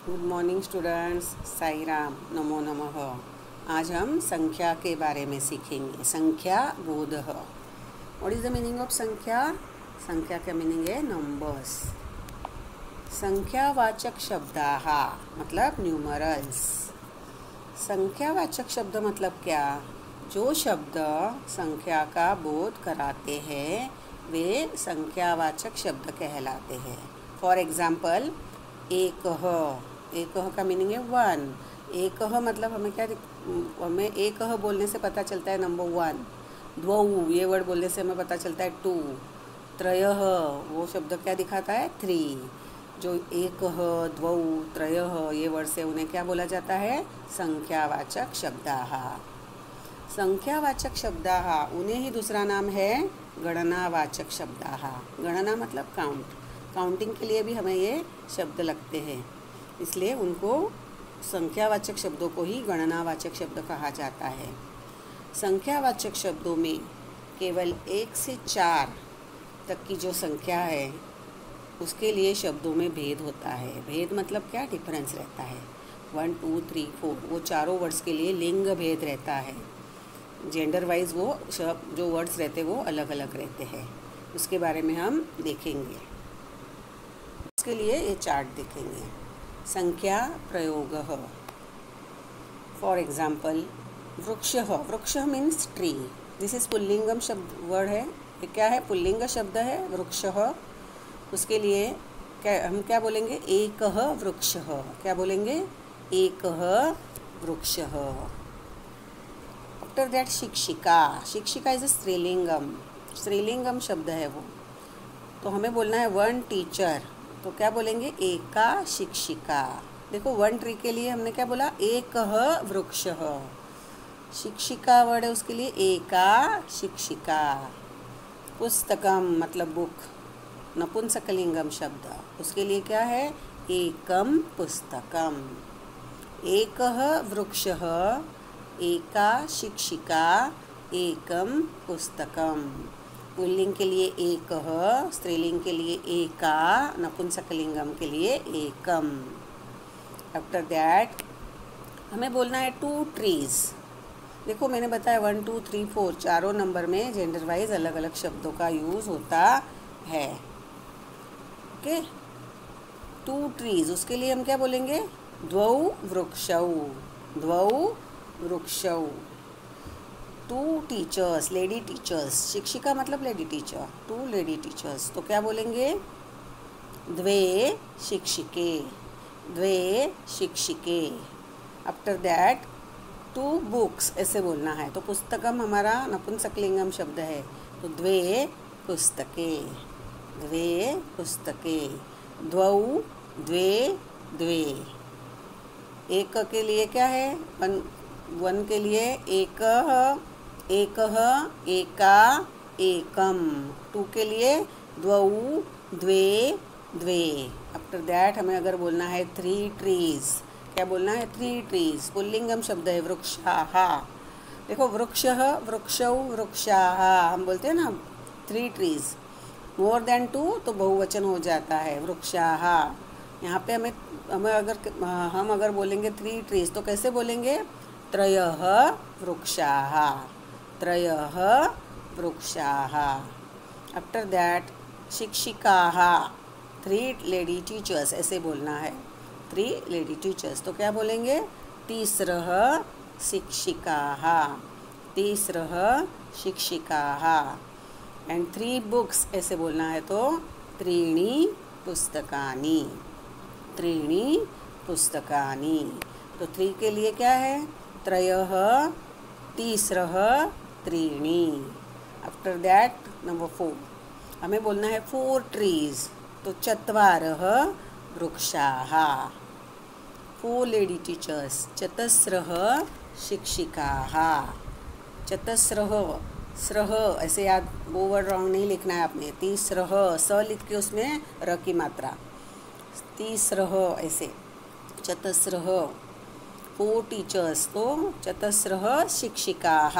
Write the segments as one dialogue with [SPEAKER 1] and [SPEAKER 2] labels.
[SPEAKER 1] Good morning students. Sai Ram, नमो नमः। आज हम संख्या के बारे में सीखेंगे। संख्या बोधः। What is the meaning of संख्या? संख्या का मीनिंग है नंबर्स। संख्यावाचक शब्दाः मतलब न्यूमरल्स। संख्यावाचक शब्द मतलब क्या? जो शब्द संख्या का बोध कराते हैं वे संख्यावाचक शब्द कहलाते हैं। फॉर एग्जाम्पल, एकः। एकः का मीनिंग है वन। एकः मतलब हमें एकः बोलने से पता चलता है नंबर वन। द्वौ, ये वर्ड बोलने से हमें पता चलता है टू। त्रयः, वो शब्द क्या दिखाता है? थ्री। जो एकः, द्वौ, त्रयः, ये वर्ड से उन्हें क्या बोला जाता है? संख्यावाचक शब्दाः। संख्यावाचक शब्दाः, उन्हें ही दूसरा नाम है गणनावाचक शब्दाः। गणना मतलब काउंट। काउंटिंग के लिए भी हमें ये शब्द लगते हैं, इसलिए उनको संख्यावाचक शब्दों को ही गणनावाचक शब्द कहा जाता है। संख्यावाचक शब्दों में केवल 1 से 4 तक की जो संख्या है उसके लिए शब्दों में भेद होता है। भेद मतलब क्या? डिफरेंस रहता है। 1 2 3 4 वो चारों वर्ड्स के लिए लिंग भेद रहता है। जेंडर वाइज वो जो वर्ड्स रहते हैं वो अलग अलग रहते हैं। उसके बारे में हम देखेंगे। उसके लिए ये चार्ट देखेंगे। संख्या प्रयोगः। फॉर एग्जाम्पल, वृक्षः। वृक्ष मीन्स ट्री। दिस इज पुल्लिंगम शब्द वर्ड है। ये क्या है? पुल्लिंग शब्द है वृक्षः। उसके लिए हम क्या बोलेंगे? एकः वृक्षः। क्या बोलेंगे? एकः वृक्षः। आफ्टर दैट शिक्षिका। शिक्षिका इज अ स्त्रीलिंगम। स्त्रीलिंगम शब्द है वो, तो हमें बोलना है वन टीचर। तो क्या बोलेंगे? एका शिक्षिका। देखो, वन ट्री के लिए हमने क्या बोला? एकः वृक्षः। शिक्षिका वर्ड है, उसके लिए एका शिक्षिका। पुस्तकम मतलब बुक, नपुंसकलिंगम शब्द, उसके लिए क्या है? एकम पुस्तकम। एकः वृक्षः, एका शिक्षिका, एकम पुस्तकम। पुल्लिंग के लिए एकः, स्त्रीलिंग के लिए एका, नपुंसकलिंगम के लिए एकम। आफ्टर दैट हमें बोलना है 2 ट्रीज। देखो, मैंने बताया 1 2 3 4 चारों नंबर में जेंडर वाइज अलग अलग शब्दों का यूज़ होता है। ओके, 2 ट्रीज, उसके लिए हम क्या बोलेंगे? द्वौ वृक्षौ। द्वौ वृक्षौ। 2 टीचर्स, लेडी टीचर्स। शिक्षिका मतलब लेडी टीचर। 2 लेडी टीचर्स, तो क्या बोलेंगे? द्वे शिक्षिके। द्वे शिक्षिके। आफ्टर दैट 2 बुक्स, ऐसे बोलना है। तो पुस्तकम हमारा नपुंसकलिंगम शब्द है, तो द्वे पुस्तके। द्वे पुस्तके। द्वौ द्वे द्वे। एक के लिए क्या है? वन के लिए एकः एकः एका एकम। 2 के लिए द्वौ द्वे द्वे। आफ्टर दैट हमें अगर बोलना है 3 ट्रीज, क्या बोलना है? 3 ट्रीज। पुल्लिंगम शब्द है वृक्षाः। देखो, वृक्षः, वृक्षौ, वृक्षाः, हम बोलते हैं ना 3 ट्रीज। मोर देन 2 तो बहुवचन हो जाता है, वृक्षाः। यहाँ पे हम अगर बोलेंगे 3 ट्रीज तो कैसे बोलेंगे? त्रयः वृक्षाः। त्रयः वृक्षाः। आफ्टर दैट शिक्षिकाः, 3 लेडी टीचर्स, ऐसे बोलना है। 3 लेडी टीचर्स, तो क्या बोलेंगे? तीस्रः शिक्षिकाः। तीस्रः शिक्षिकाः। एंड 3 बुक्स, ऐसे बोलना है, तो त्रीणि पुस्तकानि। त्रीणि पुस्तकानि। तो 3 के लिए क्या है? त्रयः, तीस्रः, त्रीणि। आफ्टर दैट नंबर 4 हमें बोलना है 4 ट्रीज, तो चत्वारः वृक्षाः। 4 लेडी टीचर्स। चतस्रः शिक्षिकाः। चतस्रः, स्रः ऐसे याद, वो वर्ड रॉन्ग नहीं लिखना है आपने। तीस्रः, स लिख के उसमें र की मात्रा। तीस्रः ऐसे। चतस्रः 4 टीचर्स, तो चतस्रः शिक्षिकाः।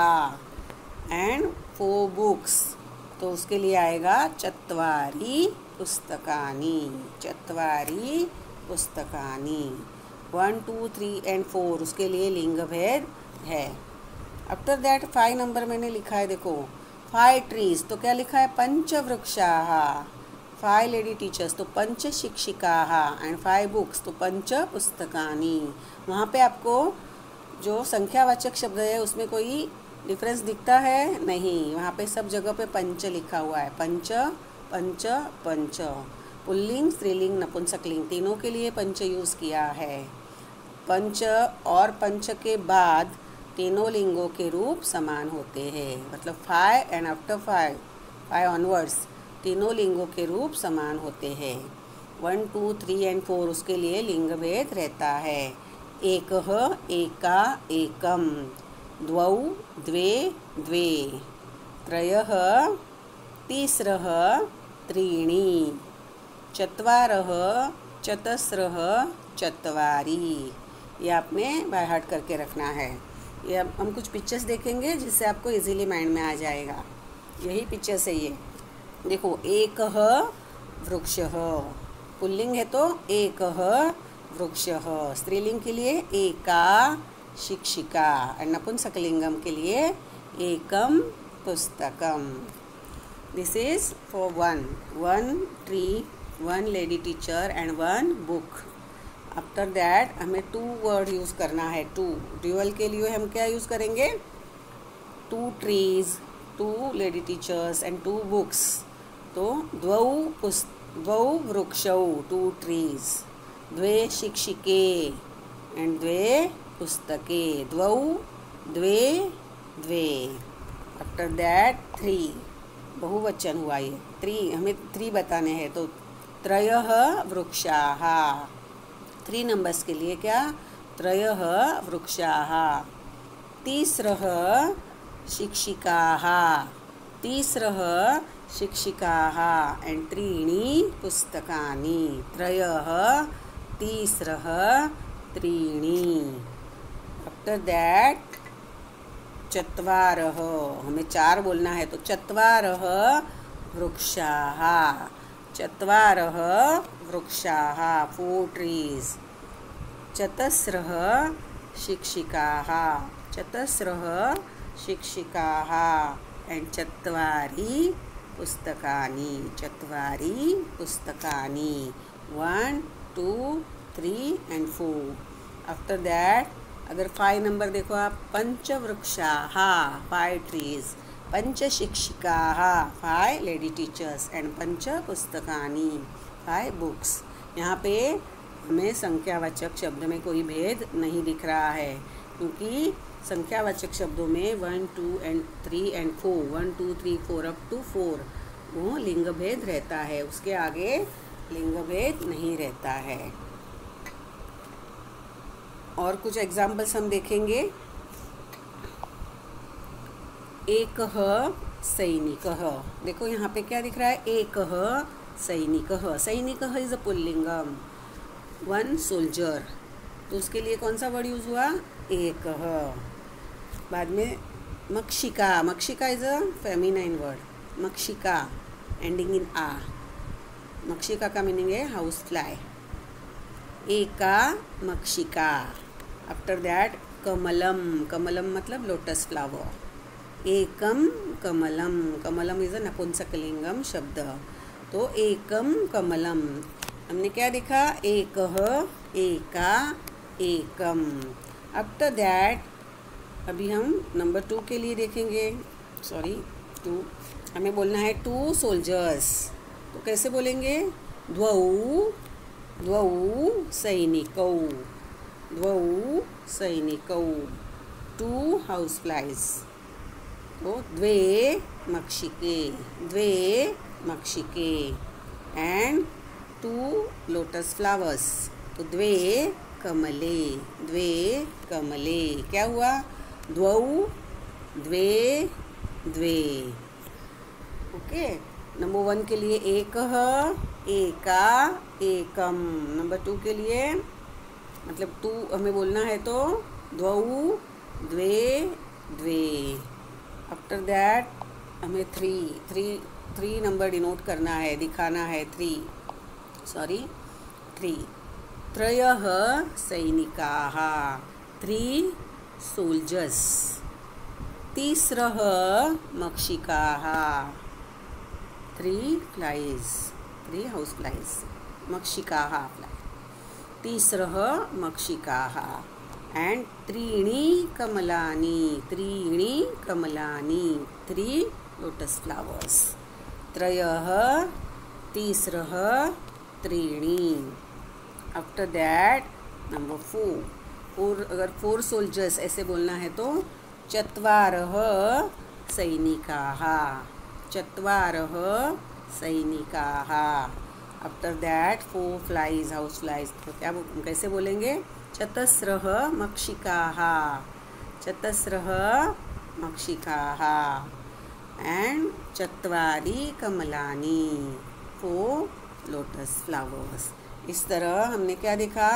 [SPEAKER 1] एंड 4 बुक्स, तो उसके लिए आएगा चत्वारि पुस्तकानि। चत्वारि पुस्तकानि। 1 2 3 एंड 4 उसके लिए लिंग भेद है। आफ्टर दैट 5 नंबर मैंने लिखा है, देखो 5 ट्रीज, तो क्या लिखा है पंच वृक्षाः, 5 लेडी टीचर्स तो पंच शिक्षिकाः एंड 5 बुक्स तो पंच पुस्तकानि। वहाँ पे आपको जो संख्यावाचक शब्द है उसमें कोई डिफरेंस दिखता है नहीं, वहाँ पे सब जगह पे पंच लिखा हुआ है, पंच पंच पंच। पुल्लिंग स्त्रीलिंग नपुंसकलिंग तीनों के लिए पंच यूज़ किया है। पंच और पंच के बाद तीनों लिंगों के रूप समान होते हैं, मतलब 5 एंड आफ्टर 5 ऑनवर्ड्स तीनों लिंगों के रूप समान होते हैं। 1 2 3 एंड 4 उसके लिए लिंग भेद रहता है। एकः एका एकम, द्वौ द्वे द्वे, त्रयः तीस्रः त्रीणि, चत्वारः चतस्रः चत्वारि। ये आपने बाय हार्ट करके रखना है। ये अब हम कुछ पिक्चर्स देखेंगे जिससे आपको इजीली माइंड में आ जाएगा। यही पिक्चर्स है ये, देखो एकः वृक्षः, पुल्लिंग है तो एकः वृक्षः, स्त्रीलिंग के लिए एका शिक्षिका और नपुंसकलिंगम के लिए एकम पुस्तकम। This is for 1 tree, 1 lady teacher and 1 book. After that हमें 2 वर्ड यूज़ करना है। 2 ड्यूअल के लिए हम क्या यूज़ करेंगे, 2 trees, 2 lady teachers and 2 books, तो द्वौ वृक्षौ 2 ट्रीज, द्वे शिक्षिके एंड 2 पुस्तके, द्वौ द्वे द्वे। आफ्टर दैट 3 बहुवचन हुआ ये, 3 हमें 3 बताने हैं, तो त्रयः वृक्षाः, 3 नंबर्स के लिए क्या, त्रयः वृक्षाः, तीस्रः शिक्षिकाः, तीस्रः शिक्षिकाः एंड त्रीणि पुस्तकानि, त्रयः तीस्रः त्रीणि। आफ्टर दैट चत्वारः, हमें 4 बोलना है, तो चत्वारः वृक्षाः, चत्वारः वृक्षाः 4 ट्रीज, चतस्रः शिक्षिकाः, चतस्रः शिक्षिकाः एंड चत्वारि पुस्तकानि, चत्वारि पुस्तकानि 1 2 3 एंड 4। आफ्टर दैट अगर 5 नंबर देखो आप, पंचवृक्षाः 5 ट्रीज, पंच शिक्षिकाः 5 लेडी टीचर्स एंड पंच पुस्तकानि 5 बुक्स। यहाँ पे हमें संख्यावाचक शब्द में कोई भेद नहीं दिख रहा है, क्योंकि संख्यावाचक शब्दों में 1 2 एंड 3 एंड 4, 1 2 3 4 अप टू 4 वो लिंग भेद रहता है, उसके आगे लिंग भेद नहीं रहता है। और कुछ एग्जाम्पल्स हम देखेंगे। एकः सैनिकः, देखो यहाँ पे क्या दिख रहा है, एकः सैनिकः, सैनिकः इज अ पुल्लिंगम, 1 सोल्जर, तो उसके लिए कौन सा वर्ड यूज हुआ, एकः। बाद में मक्षिका, मक्षिका इज अ फेमिनाइन वर्ड, मक्षिका एंडिंग इन आ, मक्षिका का मीनिंग है हाउस फ्लाई, एका मक्षिका। आफ्टर दैट कमलम, कमलम मतलब lotus flower, Ekam Kamalam, Kamalam is a नपुंसकलिंगम शब्द, तो एकम कमलम। हमने क्या देखा, एकः एका एकम। आफ्टर दैट अभी हम नंबर 2 के लिए देखेंगे, 2 हमें बोलना है 2 सोल्जर्स, तो कैसे बोलेंगे, द्वौ सैनिकौ, द्वौ सैनिकौ 2 हाउस फ्लाइज, तो द्वे मक्षिके एंड 2 लोटस फ्लावर्स, तो द्वे कमले। क्या हुआ, द्वौ द्वे द्वे। ओके, नंबर 1 के लिए एकः एका एकम, नंबर 2 के लिए मतलब 2 हमें बोलना है तो द्वौ द्वे द्वे। आफ्टर दैट हमें 3 नंबर डिनोट करना है, दिखाना है 3। त्रयः सैनिकाः, 3 soldiers. तीस्रः मक्षिकाः, 3 flies, 3 house flies. मक्षिकाः fly. तीस्रः मक्षिकाः. एंड त्रीणि कमलानि, 3 lotus flowers. त्रयः, तीस्रः, त्रीणि. After that number 4. अगर 4 सोल्जर्स ऐसे बोलना है तो चत्वारः सैनिकाः, चत्वारः सैनिकाः. After that 4 flies, house flies. तो क्या कैसे बोलेंगे? चतस्रः मक्षिकाः, चतस्रः मक्षिकाः. एंड चत्वारि कमलानि, 4 लोटस फ्लावर्स. इस तरह हमने क्या देखा?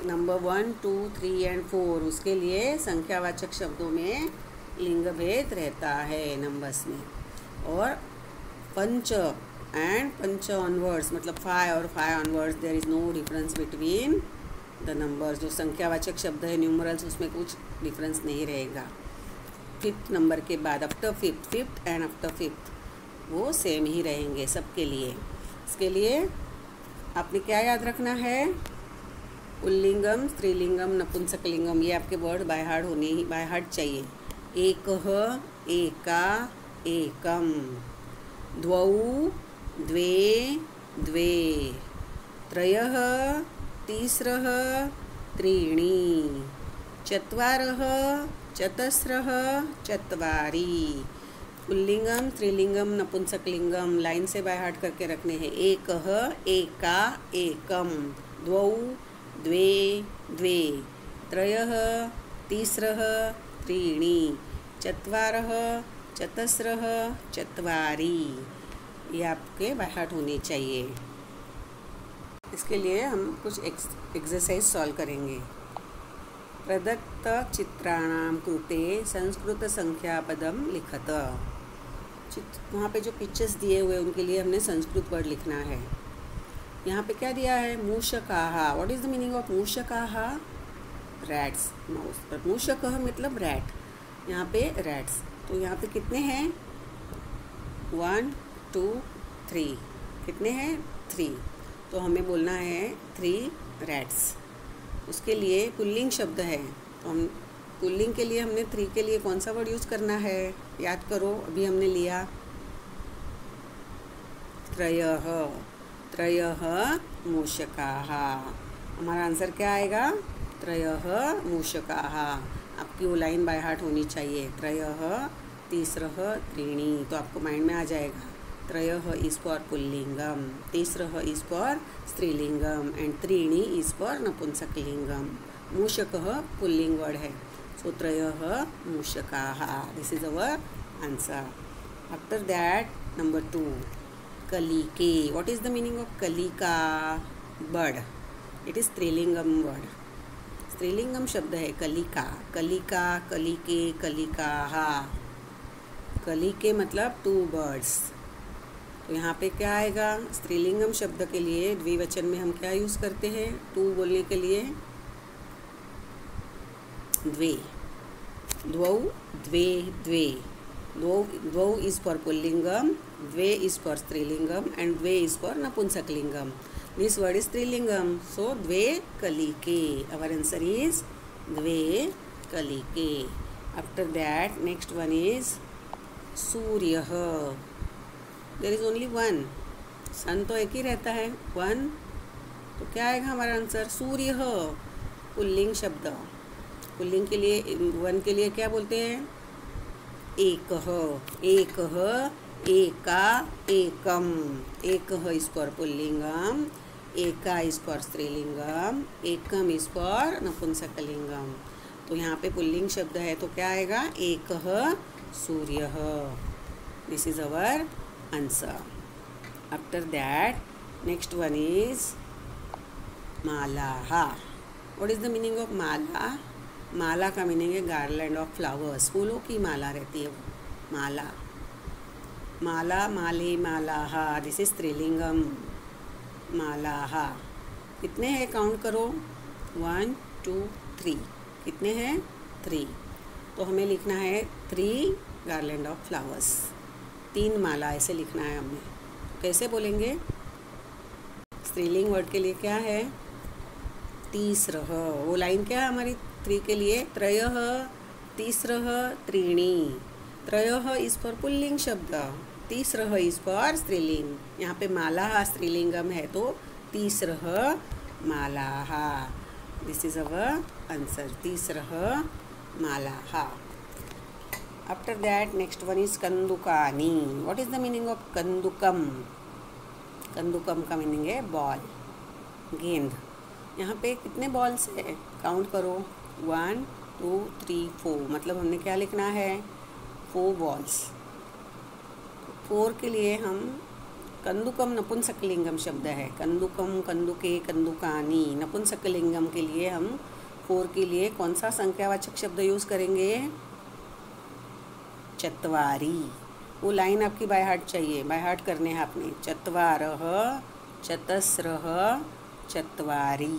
[SPEAKER 1] नंबर 1, 2, 3 एंड 4 उसके लिए संख्यावाचक शब्दों में लिंग भेद रहता है नंबर्स में. और पंच एंड पंच ऑनवर्ड्स मतलब 5 और 5 onwards there is no difference between the numbers. जो संख्यावाचक शब्द है न्यूमरल्स उसमें कुछ डिफरेंस नहीं रहेगा. 5th नंबर के बाद after 5th and after 5th वो सेम ही रहेंगे सबके लिए. इसके लिए आपने क्या याद रखना है? पुल्लिंगम, स्त्रीलिंगम, नपुंसकलिंगम, ये आपके वर्ड बाय हार्ट चाहिए. एकः, एका, एकम. द्वौ, द्वे, द्वे. त्रयः, तीस्रः, त्रीणि. चत्वारः, चतस्रः, चत्वारि. पुल्लिंगम, स्त्रीलिंगम, नपुंसकलिंगम लाइन से बाय हार्ट करके रखने हैं. एकः, एका, एकम. द्वौ, द्वे, द्वे. त्रयः, तीस्रः, त्रीणि. चत्वारः, चतस्रः, चत्वारि. ये आपके बाय हार्ट होने चाहिए. इसके लिए हम कुछ एक्सरसाइज सॉल्व करेंगे. प्रदत्त चित्राणां कृते संस्कृत संख्यापदं लिखत. वहाँ पे जो पिक्चर्स दिए हुए उनके लिए हमने संस्कृत वर्ड लिखना है. यहाँ पे क्या दिया है? मूषकाः. What is the meaning of मूषकाः? Rats, mouse. पर मूषकः मतलब रैट. यहाँ पे रैट्स. तो यहाँ पे कितने हैं? 1, 2, 3. कितने हैं? 3. तो हमें बोलना है 3 रैट्स. उसके लिए पुल्लिंग शब्द है तो हम पुल्लिंग के लिए हमने 3 के लिए कौन सा वर्ड यूज़ करना है? याद करो. अभी हमने लिया त्रयः, त्रयः मूषकाः. हमारा आंसर क्या आएगा? त्रयः मूषकाः. आपकी वो लाइन बाय हार्ट होनी चाहिए. त्रयः, तीस्रः, त्रीणि. तो आपको माइंड में आ जाएगा. त्रयः इज़ फॉर पुल्लिंगम, तीस्रः इज़ फॉर स्त्रीलिंगम एंड त्रीणि इज़ फॉर नपुंसकलिंगम. मूषकः पुल्लिंग वर्ड है. सो त्रयः मूषकाः. This is our answer. After that number 2 कलिके. What is the meaning of कलिका? बर्ड. इट इज़ स्त्रीलिंगम वर्ड. स्त्रीलिंगम शब्द है कलिका. कलिका, कलिके, कलिकाः. कलिके मतलब 2 बर्ड्स. तो यहाँ पे क्या आएगा? स्त्रीलिंगम शब्द के लिए द्विवचन में हम क्या यूज़ करते हैं 2 बोलने के लिए? द्वे. द्वौ, द्वे, द्वे. द्वौ इज़ फॉर पुल्लिंगम, द्वे इज़ फॉर स्त्रीलिंगम एंड द्वे इज़ फॉर नपुंसकलिंगम. दिस वर्ड इज स्त्रीलिंगम. सो द्वे कलिके. आवर आंसर इज द्वे कलिके. After that next one is सूर्यः. There is only 1. सन तो एक ही रहता है 1. तो क्या आएगा हमारा आंसर? सूर्यः. पुल्लिंग शब्द. पुल्लिंग के लिए 1 के लिए क्या बोलते हैं? एकः, एकः, एका, एकम. एकः इज़ फॉर पुल्लिंगम, एका is for स्त्रीलिंगम, Ekam is for नपुंसकलिंगम. तो यहाँ पे पुल्लिंग शब्द है तो क्या आएगा? एकः सूर्यः. This is our answer. After that next one is मालाः. What is the meaning of माला? माला का मीनिंग है गार्लैंड ऑफ फ्लावर्स. फूलों की माला रहती है वो माला. माला, माले, मालाः. This is स्त्रीलिंगम. मालाः. कितने हैं काउंट करो, 1 2 3, कितने हैं 3। तो हमें लिखना है 3 गार्लैंड ऑफ फ्लावर्स, 3 माला ऐसे लिखना है हमें। कैसे बोलेंगे, स्त्रीलिंग वर्ड के लिए क्या है, तीसरः। वो लाइन क्या है हमारी 3 के लिए, त्रयः तीसरः त्रीणि। त्रयः इज फॉर पुल्लिंग शब्द, तीसरः इज फॉर स्त्रीलिंग। यहाँ पे माला स्त्रीलिंगम है तो तीसरः मालाः। दिस इज अवर आंसर, तीसरः मालाः। After that next one is कंदुकानि। What is the meaning of कंदुकम? कंदुकम का मीनिंग है बॉल, गेंद। यहाँ पे कितने बॉल्स है काउंट करो, 1 2 3 4, मतलब हमने क्या लिखना है, 4 बॉल्स। 4 के लिए हम कंदुकम नपुंसकलिंगम शब्द है, कंदुकम कंदुके कंदुकानी। नपुंसकलिंगम के लिए हम 4 के लिए कौन सा संख्यावाचक शब्द यूज़ करेंगे, चत्वारि। वो लाइन आपकी बाय हार्ट चाहिए, बाय हार्ट करने हैं आपने। चत्वारः चतस्रः चत्वारि।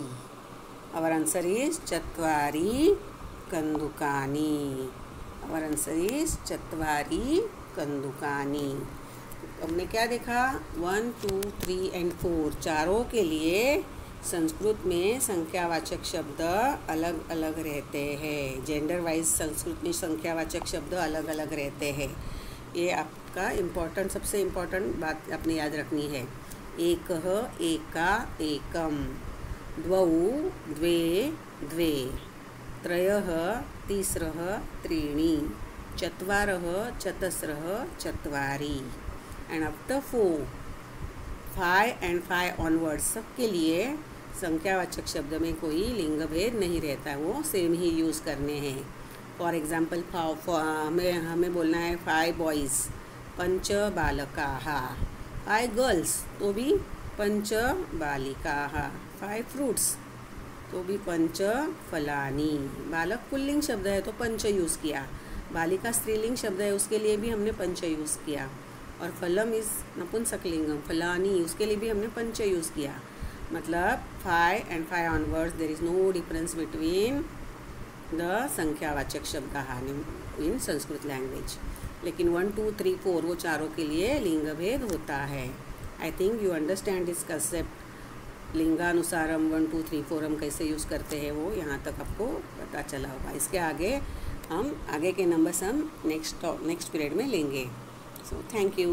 [SPEAKER 1] आवर आंसर इज चत्वारि कंदुकानि। आवर आंसर इज चत्वारि कंदुकानि। हमने क्या देखा, 1 2 3 एंड 4, चारों के लिए संस्कृत में संख्यावाचक शब्द अलग अलग रहते हैं। जेंडर वाइज संस्कृत में संख्यावाचक शब्द अलग अलग रहते हैं। ये आपका इम्पोर्टेंट, सबसे इम्पोर्टेंट बात आपने याद रखनी है। एकः एका एकम, द्वौ द्वे द्वे, त्रयः तीसरः त्रीणि, चत्वारः चतस्रः चत्वारि। एंड आफ्टर 4 5 एंड 5 ऑनवर्ड्स सबके लिए संख्यावाचक शब्द में कोई लिंग भेद नहीं रहता है, वो सेम ही यूज़ करने हैं। फॉर एग्ज़ाम्पल हमें बोलना है 5 बॉयज़, पंच बालकाः। 5 गर्ल्स तो भी पंच बालिकाः। 5 फ्रूट्स तो भी पंच फलानी। बालक पुल्लिंग शब्द है तो पंच यूज़ किया, बालिका स्त्रीलिंग शब्द है उसके लिए भी हमने पंच यूज़ किया, और फलम इज़ नपुंसकलिंगम, फलानी उसके लिए भी हमने पंच यूज़ किया। मतलब 5 and 5 onwards there is no difference between the संख्यावाचक शब्द इन संस्कृत लैंग्वेज। लेकिन 1 2 3 4 वो चारों के लिए लिंग भेद होता है। I think you understand this concept. लिंगानुसारम 1 2 3 4 हम कैसे यूज़ करते हैं वो यहाँ तक आपको पता चला होगा। इसके आगे हम आगे के नंबर्स हम नेक्स्ट पीरियड में लेंगे। So thank you.